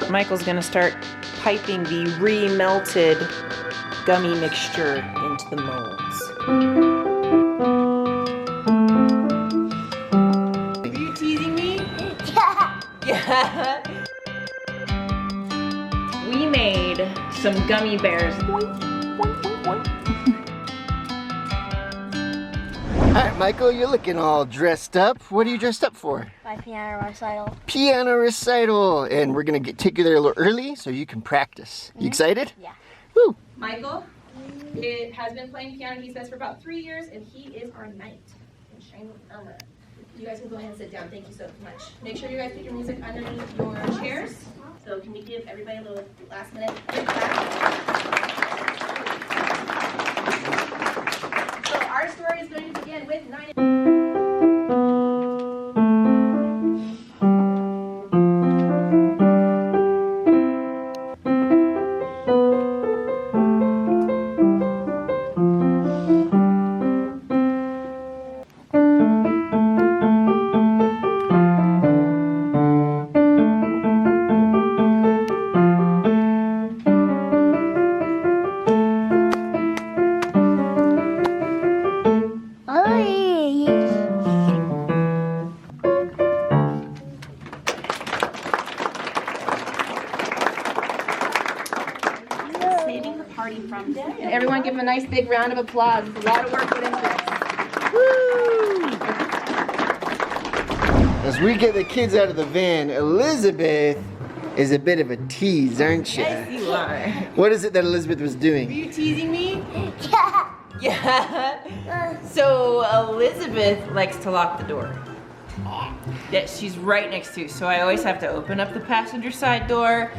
Michael's gonna start piping the re-melted gummy mixture into the molds. Are you teasing me? Yeah. We made some gummy bears. Alright, Michael, you're looking all dressed up. What are you dressed up for? My piano recital. Piano recital. And we're gonna take you there a little early so you can practice. You excited? Yeah. Woo! Michael has been playing piano, he says, for about 3 years, and he is our knight in shining armor. You guys can go ahead and sit down. Thank you so much. Make sure you guys put your music underneath your chairs. So can we give everybody a little last minute clap? So our story is going to begin with 9. Everyone give him a nice big round of applause. There's a lot of work put into this. Woo! As we get the kids out of the van, Elisabeth is a bit of a tease, aren't you? Yes, you are. What is it that Elisabeth was Are doing? you teasing me? Yeah. Yeah. So Elisabeth likes to lock the door. That she's right next to, so I always have to open up the passenger side door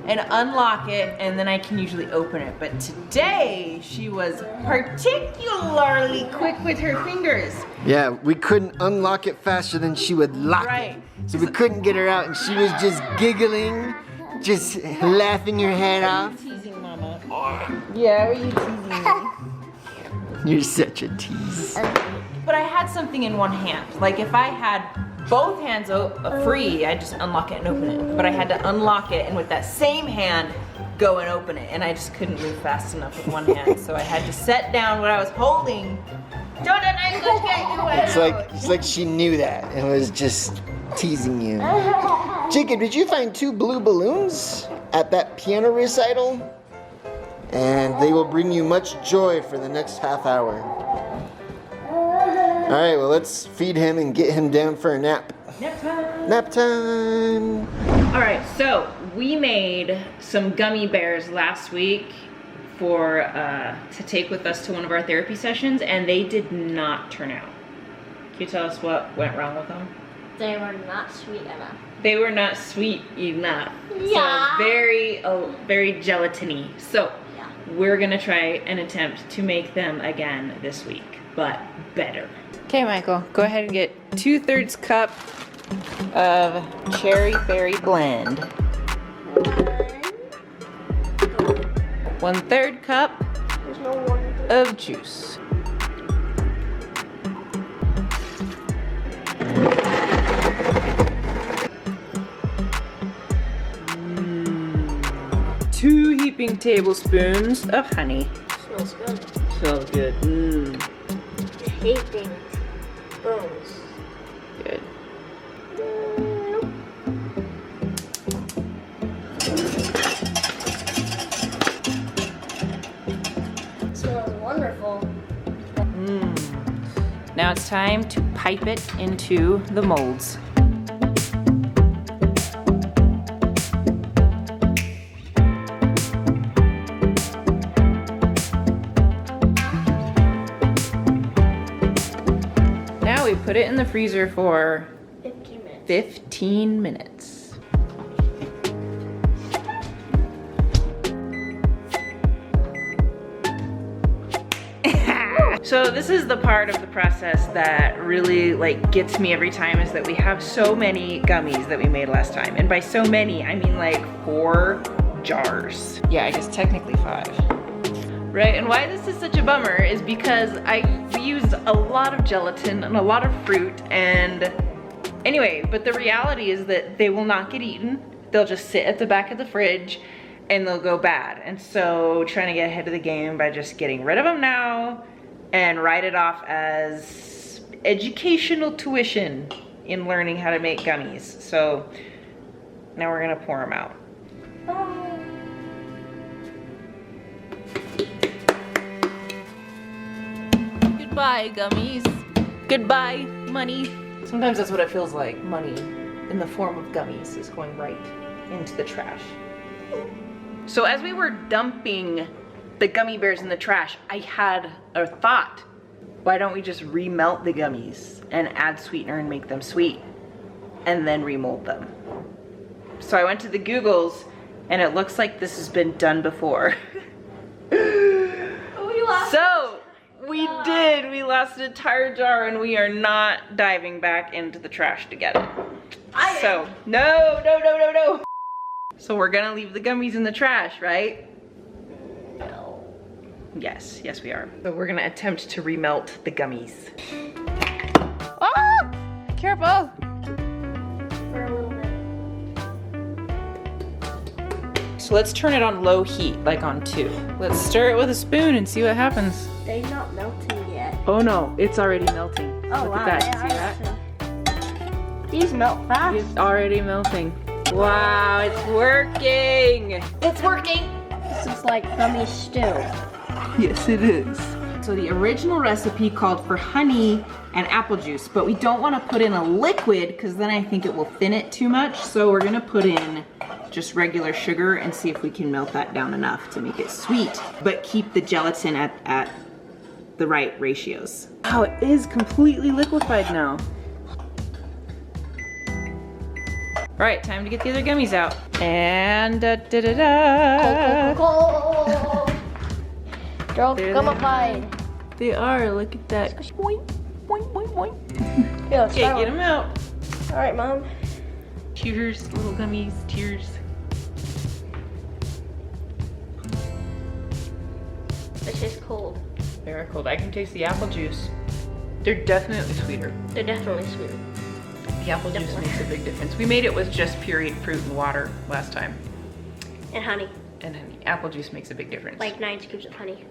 and unlock it, and then I can usually open it. But today, she was particularly quick with her fingers. Yeah, we couldn't unlock it faster than she would lock it. So we couldn't get her out, and she was just giggling, just laughing her head off. Teasing Mama. Yeah, are you teasing me? You're such a tease. But I had something in one hand. Like if I had both hands free, I'd just unlock it and open it. But I had to unlock it and with that same hand, go and open it. And I just couldn't move fast enough with one hand. So I had to set down what I was holding. It's like she knew that and was just teasing you. Jacob, did you find 2 blue balloons at that piano recital? And they will bring you much joy for the next half hour. All right, well, let's feed him and get him down for a nap. Nap time. Nap time. All right, so we made some gummy bears last week for to take with us to one of our therapy sessions, and they did not turn out. Can you tell us what went wrong with them? They were not sweet enough. They were not sweet enough. Yeah. So very gelatiny. So we're gonna try and attempt to make them again this week, but better. Okay, Michael, go ahead and get 2/3 cup of cherry berry blend. 1/3 cup There's no one. of juice. Two heaping tablespoons of honey. Smells good. Smells good. Taping bones. Good. Smells wonderful. Now it's time to pipe it into the molds. Now we put it in the freezer for 15 minutes. 15 minutes. So this is the part of the process that really like gets me every time, is that we have so many gummies that we made last time. And by so many, I mean like 4 jars. Yeah, I guess technically 5. Right, and why this is such a bummer is because we used a lot of gelatin and a lot of fruit, and anyway, but the reality is that they will not get eaten. they'll just sit at the back of the fridge and they'll go bad. And so trying to get ahead of the game by just getting rid of them now and write it off as educational tuition in learning how to make gummies. So now we're gonna pour them out. Goodbye, gummies. Goodbye, money. Sometimes that's what it feels like. Money in the form of gummies is going right into the trash. So as we were dumping the gummy bears in the trash, I had a thought. Why don't we just remelt the gummies and add sweetener and make them sweet and then remold them? So I went to the Googles and it looks like this has been done before. So we did. We lost an entire jar and we are not diving back into the trash to get it. So no. So we're gonna leave the gummies in the trash, right? No. Yes, we are. So we're gonna attempt to remelt the gummies. Oh! Careful! For a little bit. So let's turn it on low heat, like on 2. Let's stir it with a spoon and see what happens. They're not melting yet. Oh no, it's already melting. Oh Look wow, at that. they See are that? melting. These melt fast. It's already melting. Wow, it's working! It's working! This is like gummy stew. Yes, it is. So the original recipe called for honey and apple juice, but we don't want to put in a liquid because then I think it will thin it too much. So we're gonna put in just regular sugar and see if we can melt that down enough to make it sweet, but keep the gelatin at the right ratios. Wow, it is completely liquefied now. All right, time to get the other gummies out. And da-da-da-da. Cold. They're There they gummified. They are, look at that. Boing, boing, boing, boing. Yeah, let's Okay, try get one. them out. All right, Mom. Cheers, little gummies, cheers. This is cold. They are cold. I can taste the apple juice. They're definitely sweeter. They're definitely sweeter. The apple juice makes a big difference. We made it with just pureed fruit and water last time. And honey. And then apple juice makes a big difference. Like 9 scoops of honey.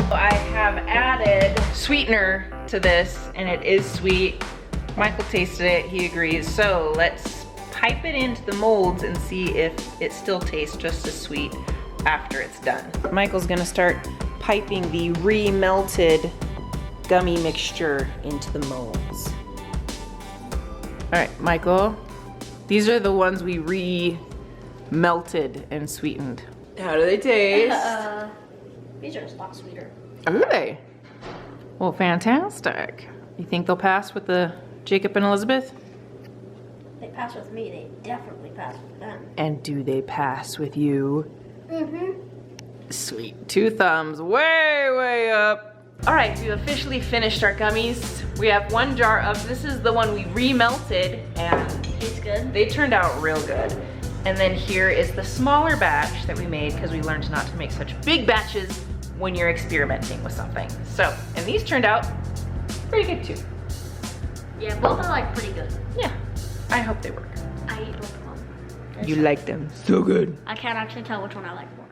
I have added sweetener to this and it is sweet. Michael tasted it, he agrees. So let's pipe it into the molds and see if it still tastes just as sweet after it's done. Michael's gonna start piping the re-melted gummy mixture into the molds. All right, Michael, these are the ones we re-melted and sweetened. How do they taste? These are a lot sweeter. Are they? Well, fantastic. You think they'll pass with the Jacob and Elisabeth? They pass with me. They definitely pass with them. And do they pass with you? Mm-hmm. Sweet. 2 thumbs, way, way up. All right, we've officially finished our gummies. We have 1 jar of, this is the one we re-melted and Tastes good. they turned out real good. And then here is the smaller batch that we made because we learned not to make such big batches when you're experimenting with something. So, and these turned out pretty good too. Yeah, both are like pretty good. Yeah, I hope they work. I eat both of them. You like them so good. I can't actually tell which one I like more.